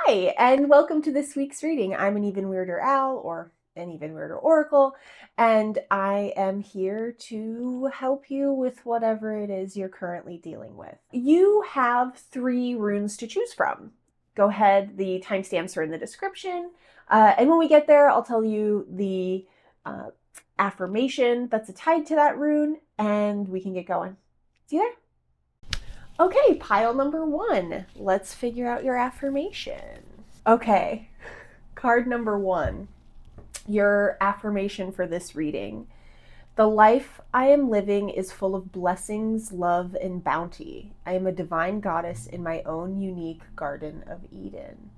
Hi, and welcome to this week's reading. I'm an Even Weirder Owl, or an Even Weirder Oracle, and I am here to help you with whatever it is you're currently dealing with. You have 3 runes to choose from. Go ahead, the timestamps are in the description, and when we get there, I'll tell you the affirmation that's tied to that rune, and we can get going. See you there? Okay, pile number 1. Let's figure out your affirmation. Okay, card number 1. Your affirmation for this reading. The life I am living is full of blessings, love, and bounty. I am a divine goddess in my own unique Garden of Eden.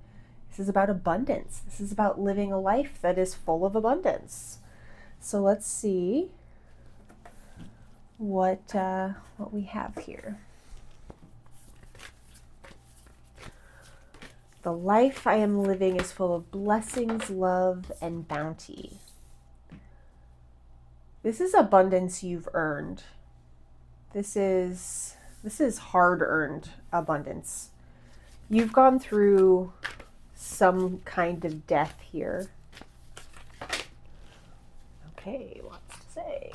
This is about abundance. This is about living a life that is full of abundance. So let's see what we have here. The life I am living is full of blessings, love, and bounty. This is abundance you've earned. This is hard-earned abundance. You've gone through some kind of death here. Okay, lots to say.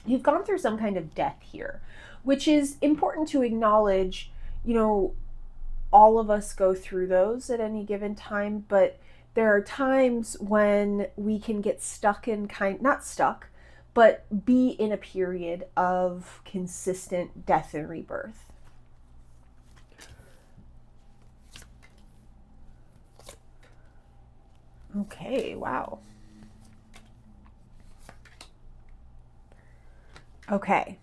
You've gone through some kind of death here, which is important to acknowledge. All of us go through those at any given time, but there are times when we can get stuck in not stuck, but be in a period of consistent death and rebirth. Okay, wow. Okay.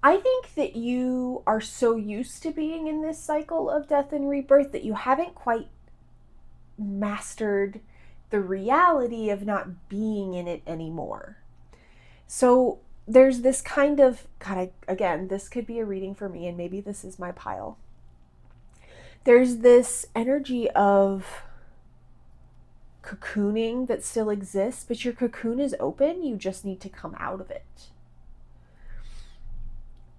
I think that you are so used to being in this cycle of death and rebirth that you haven't quite mastered the reality of not being in it anymore. So there's this kind of, again, this could be a reading for me, and maybe this is my pile. There's this energy of cocooning that still exists, but your cocoon is open. You just need to come out of it.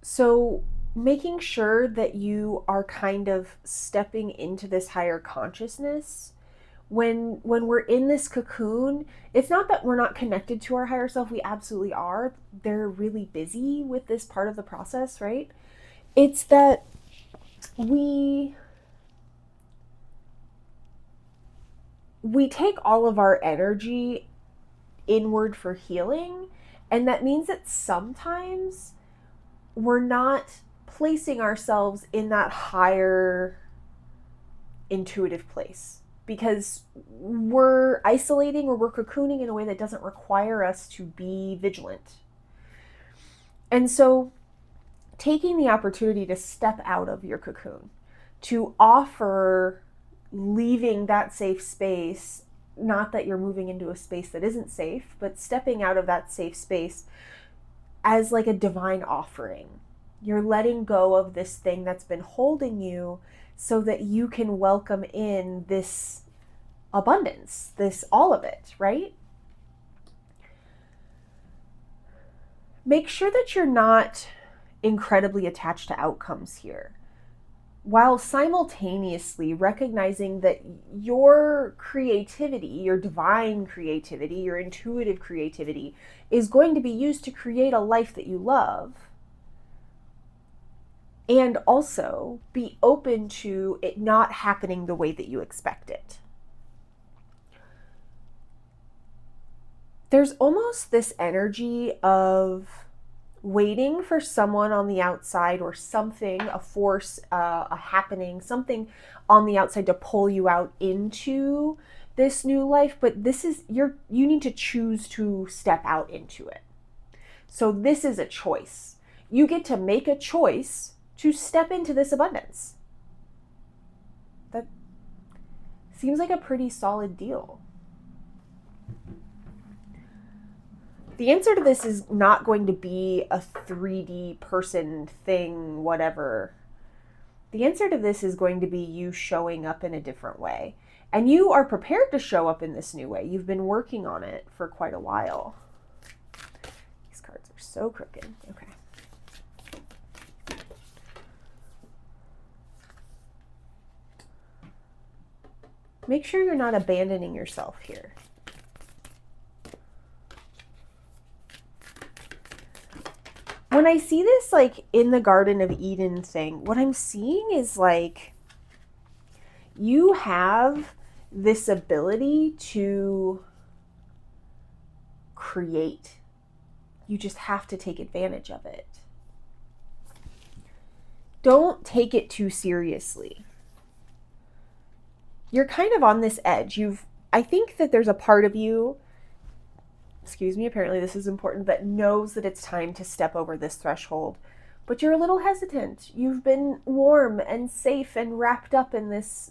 So making sure that you are kind of stepping into this higher consciousness. When we're in this cocoon, it's not that we're not connected to our higher self. We absolutely are. They're really busy with this part of the process, right? It's that we take all of our energy inward for healing, and that means that sometimes we're not placing ourselves in that higher intuitive place because we're isolating or we're cocooning in a way that doesn't require us to be vigilant. And so taking the opportunity to step out of your cocoon, to offer leaving that safe space, not that you're moving into a space that isn't safe, but stepping out of that safe space as like a divine offering. You're letting go of this thing that's been holding you so that you can welcome in this abundance, this all of it, right? Make sure that you're not incredibly attached to outcomes here, while simultaneously recognizing that your creativity, your divine creativity, your intuitive creativity is going to be used to create a life that you love. And also be open to it not happening the way that you expect it. There's almost this energy of waiting for someone on the outside or something, a force, a happening, something on the outside to pull you out into this new life. But this is you need to choose to step out into it. So this is a choice. You get to make a choice to step into this abundance. That seems like a pretty solid deal. The answer to this is not going to be a 3D person thing, whatever. The answer to this is going to be you showing up in a different way. And you are prepared to show up in this new way. You've been working on it for quite a while. These cards are so crooked. Okay. Make sure you're not abandoning yourself here. When I see this like in the Garden of Eden thing, what I'm seeing is like you have this ability to create. You just have to take advantage of it. Don't take it too seriously. You're kind of on this edge. I think that there's a part of you, excuse me, apparently this is important, that knows that it's time to step over this threshold, but you're a little hesitant. You've been warm and safe and wrapped up in this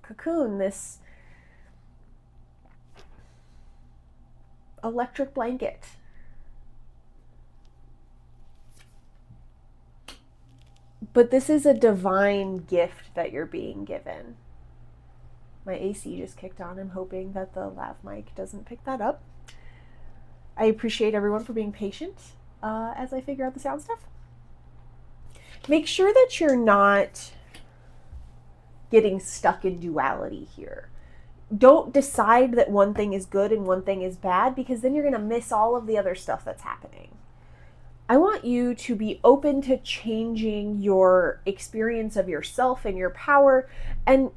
cocoon, this electric blanket. But this is a divine gift that you're being given. My AC just kicked on. I'm hoping that the lav mic doesn't pick that up. I appreciate everyone for being patient as I figure out the sound stuff. Make sure that you're not getting stuck in duality here. Don't decide that one thing is good and one thing is bad, because then you're going to miss all of the other stuff that's happening. I want you to be open to changing your experience of yourself and your power, and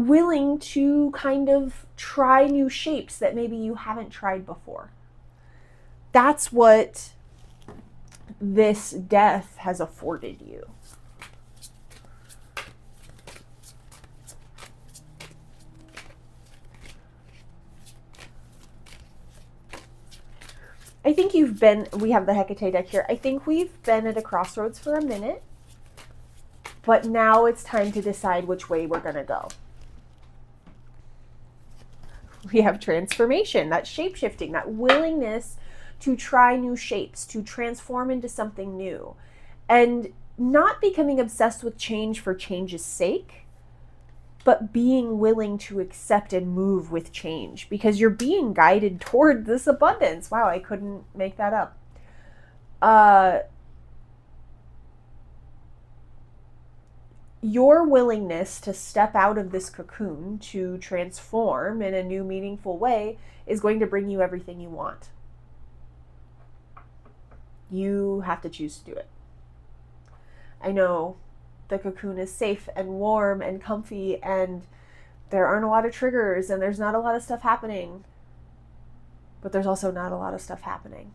willing to kind of try new shapes that maybe you haven't tried before. That's what this death has afforded you. I think we have the Hecate deck here. I think we've been at a crossroads for a minute, but now it's time to decide which way we're going to go. We have transformation, that shape-shifting, that willingness to try new shapes, to transform into something new, and not becoming obsessed with change for change's sake, but being willing to accept and move with change, because you're being guided toward this abundance. Wow, I couldn't make that up. Your willingness to step out of this cocoon to transform in a new, meaningful way is going to bring you everything you want. You have to choose to do it. I know the cocoon is safe and warm and comfy, and there aren't a lot of triggers, and there's not a lot of stuff happening, but there's also not a lot of stuff happening,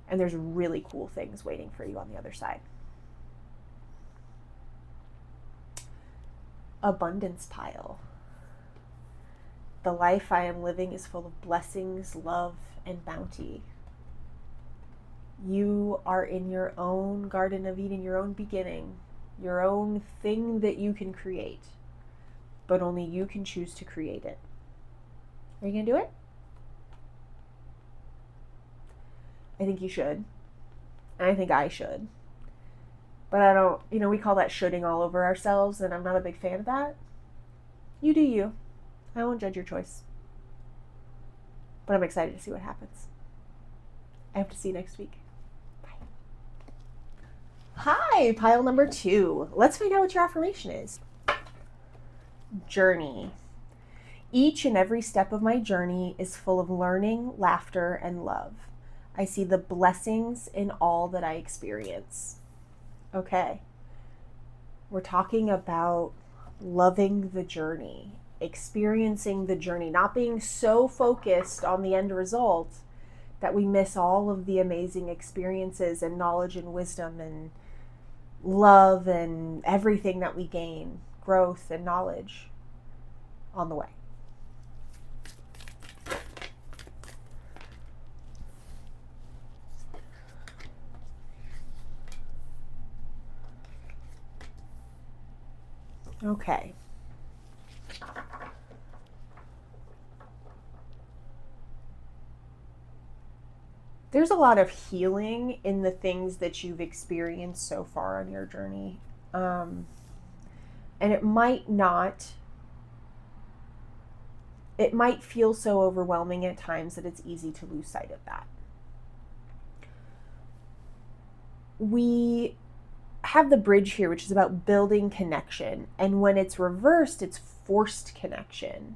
and there's really cool things waiting for you on the other side. Abundance pile. The life I am living is full of blessings, love, and bounty. You are in your own Garden of Eden, your own beginning, your own thing that you can create, but only you can choose to create it. Are you going to do it? I think you should. And I think I should. But I don't, we call that shoulding all over ourselves, and I'm not a big fan of that. You do you. I won't judge your choice. But I'm excited to see what happens. I hope to see you next week. Bye. Hi, pile number 2. Let's find out what your affirmation is. Journey. Each and every step of my journey is full of learning, laughter, and love. I see the blessings in all that I experience. Okay. We're talking about loving the journey, experiencing the journey, not being so focused on the end result that we miss all of the amazing experiences and knowledge and wisdom and love and everything that we gain, growth and knowledge on the way. Okay. There's a lot of healing in the things that you've experienced so far on your journey. And it might feel so overwhelming at times that it's easy to lose sight of that. We have the bridge here, which is about building connection. And when it's reversed, it's forced connection.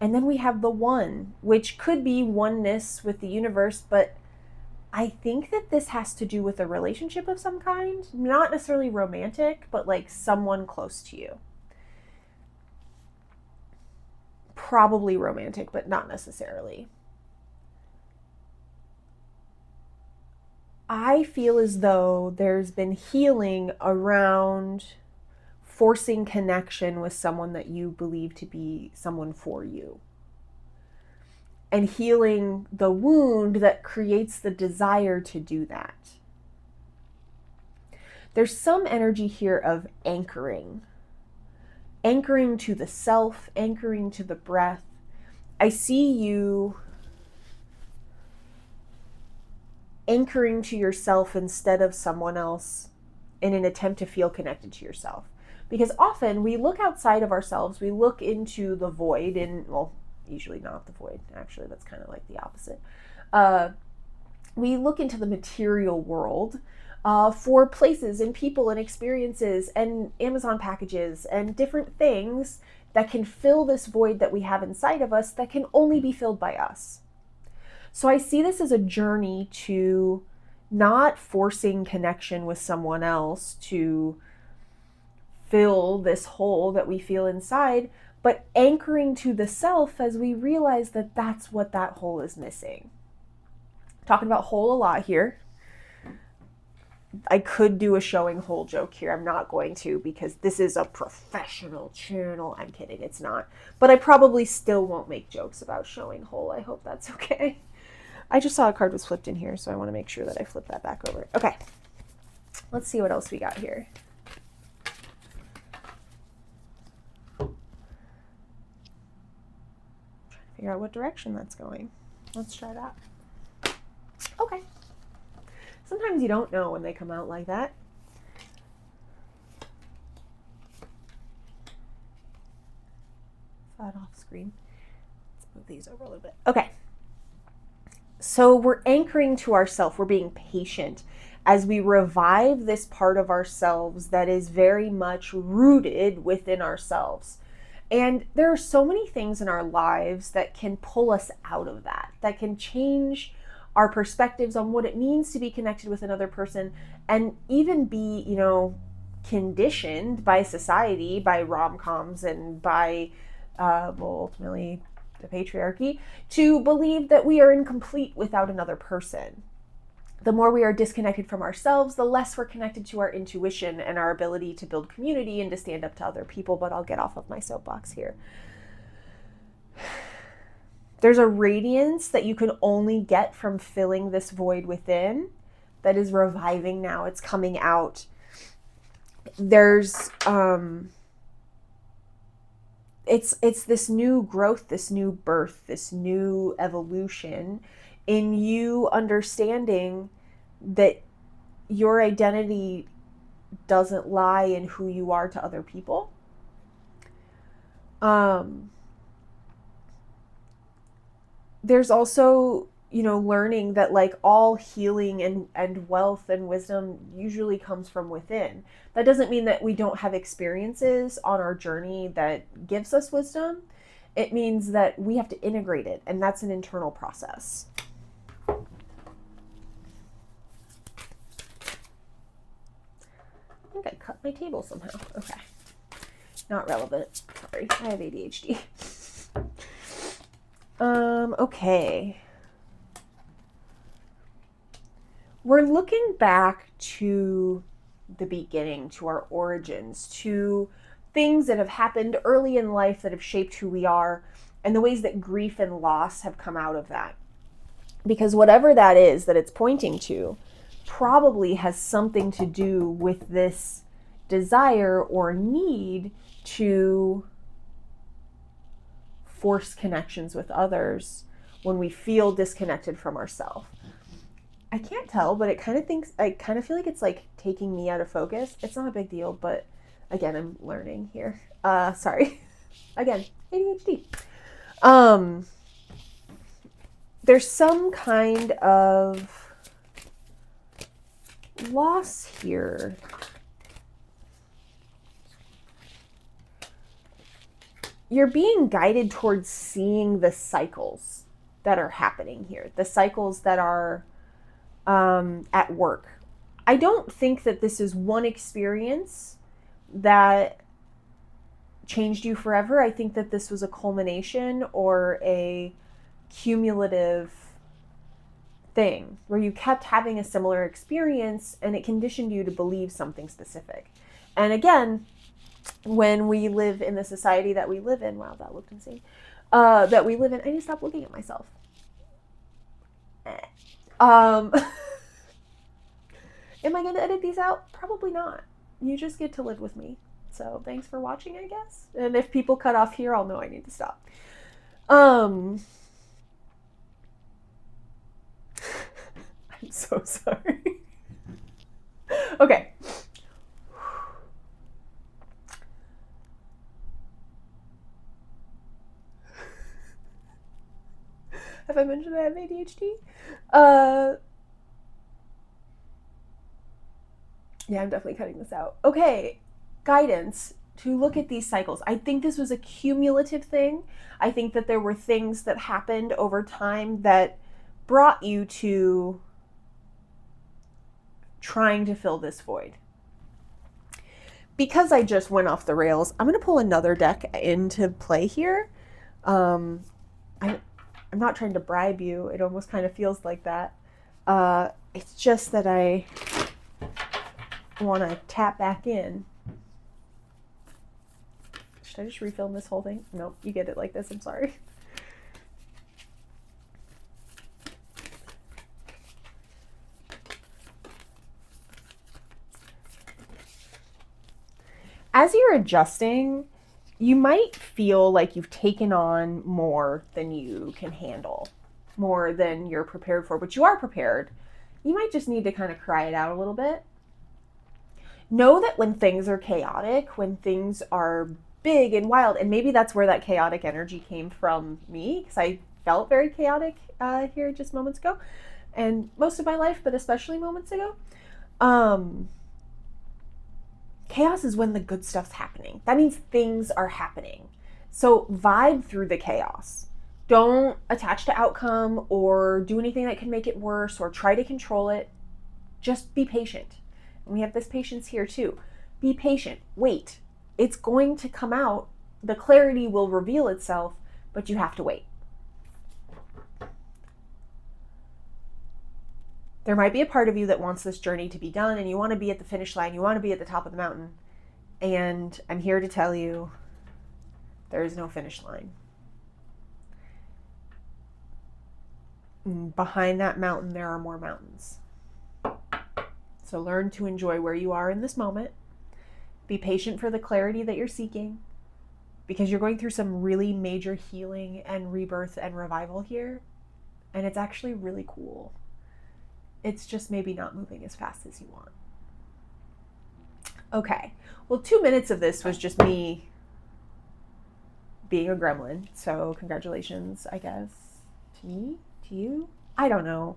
And then we have the one, which could be oneness with the universe, but I think that this has to do with a relationship of some kind, not necessarily romantic, but like someone close to you. Probably romantic, but not necessarily. I feel as though there's been healing around forcing connection with someone that you believe to be someone for you. And healing the wound that creates the desire to do that. There's some energy here of anchoring. Anchoring to the self, anchoring to the breath. I see you anchoring to yourself instead of someone else in an attempt to feel connected to yourself. Because often we look outside of ourselves, we look into the void, and well, usually not the void, actually, that's kind of like the opposite. We look into the material world for places and people and experiences and Amazon packages and different things that can fill this void that we have inside of us that can only be filled by us. So I see this as a journey to not forcing connection with someone else to fill this hole that we feel inside, but anchoring to the self as we realize that that's what that hole is missing. Talking about hole a lot here. I could do a showing hole joke here. I'm not going to, because this is a professional channel. I'm kidding, it's not. But I probably still won't make jokes about showing hole. I hope that's okay. I just saw a card was flipped in here, so I want to make sure that I flip that back over. Okay, let's see what else we got here. Figure out what direction that's going. Let's try that. Okay. Sometimes you don't know when they come out like that. That off screen. Let's move these over a little bit. Okay. So we're anchoring to ourselves. We're being patient as we revive this part of ourselves that is very much rooted within ourselves. And there are so many things in our lives that can pull us out of that, that can change our perspectives on what it means to be connected with another person, and even be, conditioned by society, by rom-coms, and by, ultimately the patriarchy, to believe that we are incomplete without another person. The more we are disconnected from ourselves, the less we're connected to our intuition and our ability to build community and to stand up to other people. But I'll get off of my soapbox here. There's a radiance that you can only get from filling this void within that is reviving now. It's coming out. There's it's this new growth, this new birth, this new evolution in you understanding that your identity doesn't lie in who you are to other people. There's also, learning that like all healing and wealth and wisdom usually comes from within. That doesn't mean that we don't have experiences on our journey that gives us wisdom. It means that we have to integrate it, and that's an internal process. I think I cut my table somehow. Okay. Not relevant. Sorry, I have ADHD. Okay. We're looking back to the beginning, to our origins, to things that have happened early in life that have shaped who we are, and the ways that grief and loss have come out of that. Because whatever that is that it's pointing to probably has something to do with this desire or need to force connections with others when we feel disconnected from ourselves. I can't tell, but I kind of feel like it's like taking me out of focus. It's not a big deal, but again, I'm learning here. Sorry. Again, ADHD. There's some kind of loss here. You're being guided towards seeing the cycles that are happening here, the cycles that are at work. I don't think that this is one experience that changed you forever. I think that this was a culmination or a cumulative thing where you kept having a similar experience and it conditioned you to believe something specific. And again, when we live in the society that we live in, wow, that looked insane, that we live in, I need to stop looking at myself. Am I going to edit these out? Probably not. You just get to live with me. So thanks for watching, I guess. And if people cut off here, I'll know I need to stop. I'm so sorry. Okay. Have I mentioned I have ADHD? Yeah, I'm definitely cutting this out. Okay, guidance to look at these cycles. I think this was a cumulative thing. I think that there were things that happened over time that brought you to trying to fill this void. Because I just went off the rails, I'm going to pull another deck into play here. I'm not trying to bribe you. It almost kind of feels like that. It's just that I want to tap back in. Should I just refilm this whole thing? Nope, you get it like this. I'm sorry. As you're adjusting, you might feel like you've taken on more than you can handle, more than you're prepared for, but you are prepared. You might just need to kind of cry it out a little bit. Know that when things are chaotic, when things are big and wild, and maybe that's where that chaotic energy came from me, because I felt very chaotic here just moments ago, and most of my life, but especially moments ago. Chaos is when the good stuff's happening. That means things are happening. So vibe through the chaos. Don't attach to outcome or do anything that can make it worse or try to control it. Just be patient. And we have this patience here too. Be patient. Wait. It's going to come out. The clarity will reveal itself, but you have to wait. There might be a part of you that wants this journey to be done and you want to be at the finish line. You want to be at the top of the mountain. And I'm here to tell you there is no finish line. Behind that mountain, there are more mountains. So learn to enjoy where you are in this moment. Be patient for the clarity that you're seeking, because you're going through some really major healing and rebirth and revival here. And it's actually really cool. It's just maybe not moving as fast as you want. Okay. Well, 2 minutes of this was just me being a gremlin. So congratulations, I guess, to me, to you. I don't know.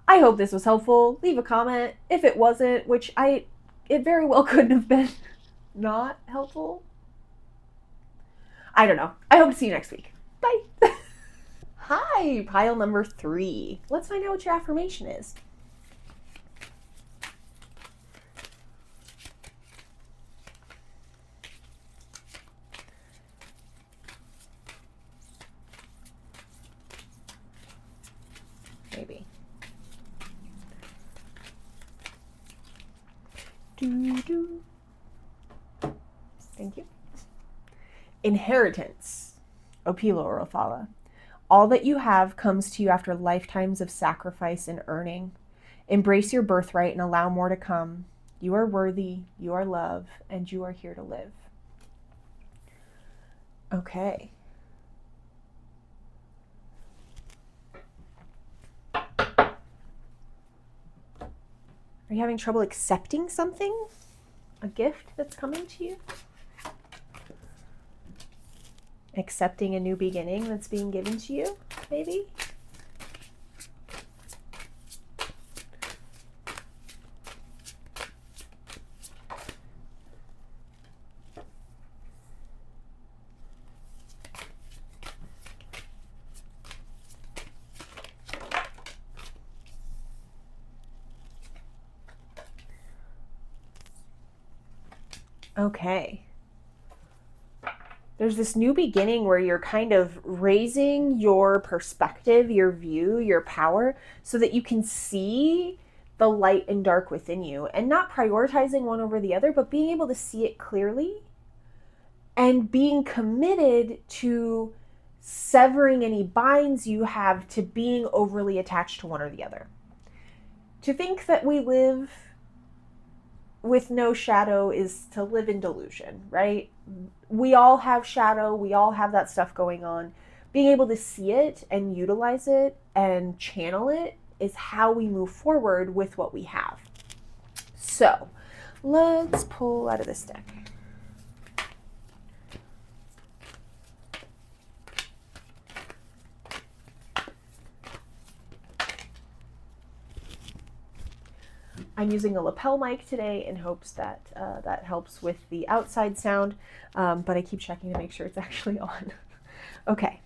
I hope this was helpful. Leave a comment. If it wasn't, which it very well couldn't have been not helpful. I don't know. I hope to see you next week. Bye. Hi, pile number 3. Let's find out what your affirmation is. Maybe. Doo-doo. Thank you. Inheritance. Opila or Othala. All that you have comes to you after lifetimes of sacrifice and earning. Embrace your birthright and allow more to come. You are worthy, you are love, and you are here to live. Okay. Are you having trouble accepting something? A gift that's coming to you? Accepting a new beginning that's being given to you, maybe? Okay. There's this new beginning where you're kind of raising your perspective, your view, your power, so that you can see the light and dark within you, and not prioritizing one over the other, but being able to see it clearly and being committed to severing any binds you have to being overly attached to one or the other. To think that we live with no shadow is to live in delusion, right? We all have shadow, we all have that stuff going on. Being able to see it and utilize it and channel it is how we move forward with what we have. So let's pull out of this deck. I'm using a lapel mic today in hopes that that helps with the outside sound, but I keep checking to make sure it's actually on. Okay.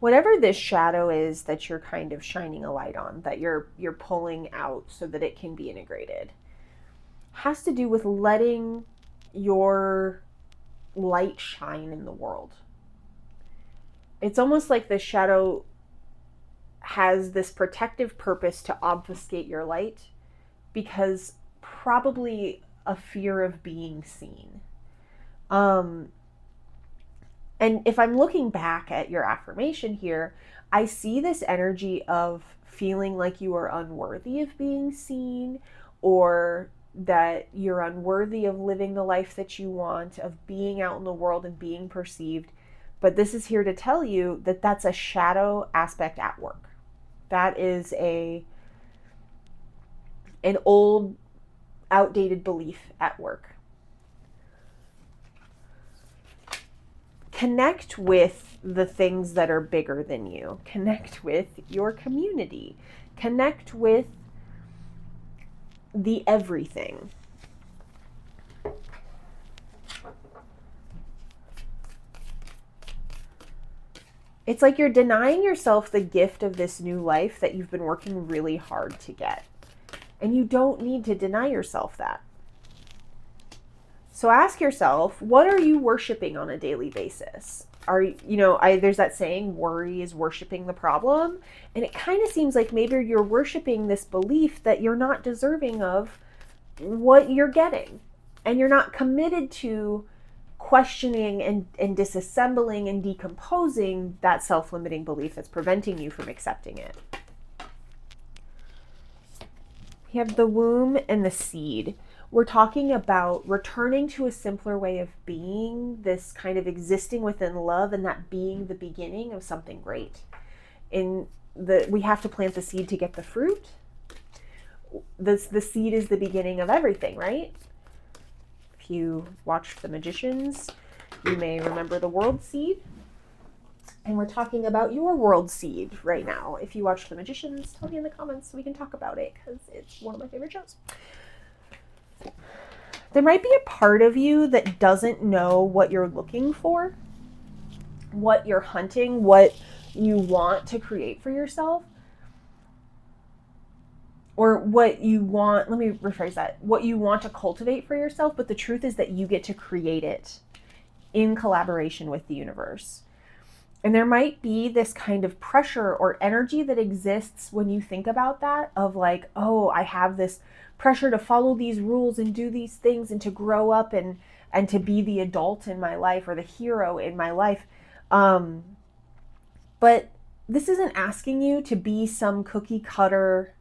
Whatever this shadow is that you're kind of shining a light on, that you're pulling out so that it can be integrated, has to do with letting your light shine in the world. It's almost like the shadow has this protective purpose to obfuscate your light, because probably a fear of being seen. And if I'm looking back at your affirmation here, I see this energy of feeling like you are unworthy of being seen, or that you're unworthy of living the life that you want, of being out in the world and being perceived. But this is here to tell you that that's a shadow aspect at work. That is an old, outdated belief at work. Connect with the things that are bigger than you. Connect with your community. Connect with the everything. It's like you're denying yourself the gift of this new life that you've been working really hard to get. And you don't need to deny yourself that. So ask yourself, what are you worshiping on a daily basis? There's that saying, worry is worshiping the problem. And it kind of seems like maybe you're worshiping this belief that you're not deserving of what you're getting. And you're not committed to questioning and disassembling and decomposing that self-limiting belief that's preventing you from accepting it. You have the womb and the seed. We're talking about returning to a simpler way of being, this kind of existing within love, and that being the beginning of something great. We have to plant the seed to get the fruit. The seed is the beginning of everything, right? If you watched The Magicians, you may remember the world seed. And we're talking about your world seed right now. If you watched The Magicians, tell me in the comments so we can talk about it, because it's one of my favorite shows. There might be a part of you that doesn't know what you're looking for, what you're hunting, what you want to create for yourself, or what you want, let me rephrase that, what you want to cultivate for yourself, but the truth is that you get to create it in collaboration with the universe. And there might be this kind of pressure or energy that exists when you think about that, of like, oh, I have this pressure to follow these rules and do these things and to grow up and to be the adult in my life or the hero in my life. But this isn't asking you to be some cookie cutter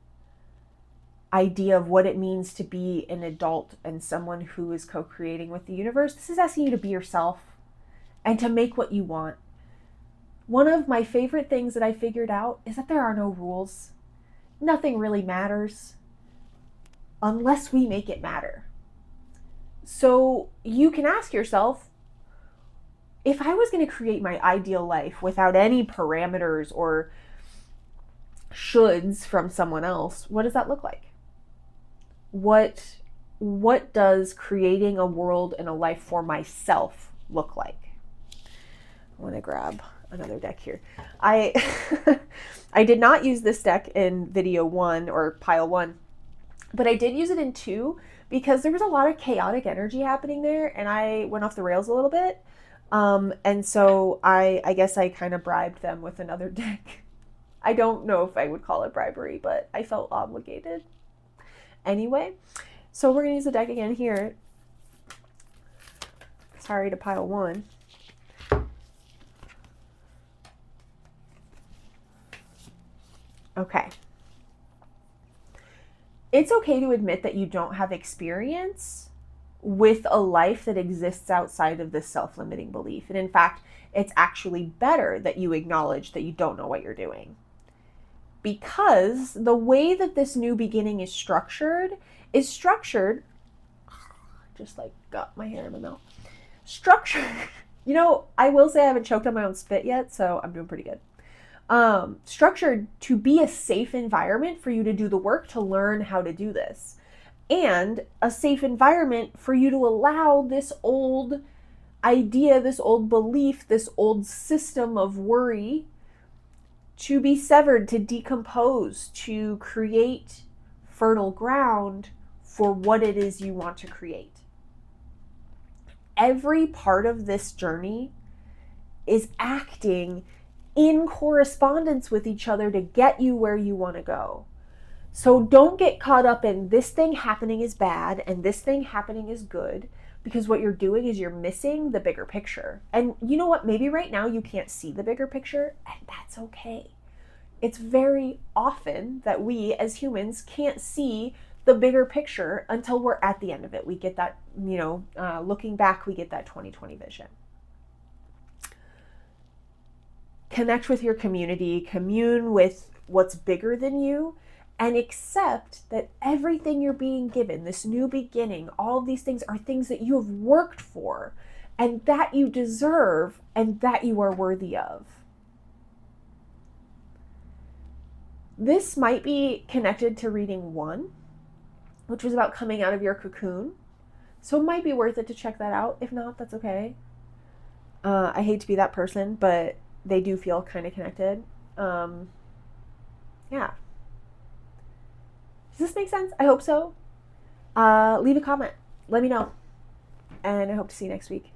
idea of what it means to be an adult and someone who is co-creating with the universe. This is asking you to be yourself and to make what you want. One of my favorite things that I figured out is that there are no rules. Nothing really matters unless we make it matter. So you can ask yourself, if I was going to create my ideal life without any parameters or shoulds from someone else, what does that look like? What does creating a world and a life for myself look like? I want to grab another deck here. I I did not use this deck in video 1 or pile 1, but I did use it in 2 because there was a lot of chaotic energy happening there, and I went off the rails a little bit. And so I guess I kind of bribed them with another deck. I don't know if I would call it bribery, but I felt obligated. Anyway, so we're going to use the deck again here. Sorry to pile 1. Okay. It's okay to admit that you don't have experience with a life that exists outside of this self-limiting belief. And in fact, it's actually better that you acknowledge that you don't know what you're doing. Because the way that this new beginning is structured, just like got my hair in my mouth. Structured, I will say I haven't choked on my own spit yet, so I'm doing pretty good. Structured to be a safe environment for you to do the work to learn how to do this. And a safe environment for you to allow this old idea, this old belief, this old system of worry to be severed, to decompose, to create fertile ground for what it is you want to create. Every part of this journey is acting in correspondence with each other to get you where you want to go. So don't get caught up in this thing happening is bad and this thing happening is good, because what you're doing is you're missing the bigger picture. And you know what? Maybe right now you can't see the bigger picture, and that's okay. It's very often that we as humans can't see the bigger picture until we're at the end of it. We get that, looking back, we get that 20/20 vision. Connect with your community, commune with what's bigger than you, and accept that everything you're being given, this new beginning, all of these things are things that you have worked for and that you deserve and that you are worthy of. This might be connected to reading 1, which was about coming out of your cocoon. So it might be worth it to check that out. If not, that's okay. I hate to be that person, but they do feel kind of connected. Yeah. Does this make sense? I hope so. Leave a comment. Let me know. And I hope to see you next week.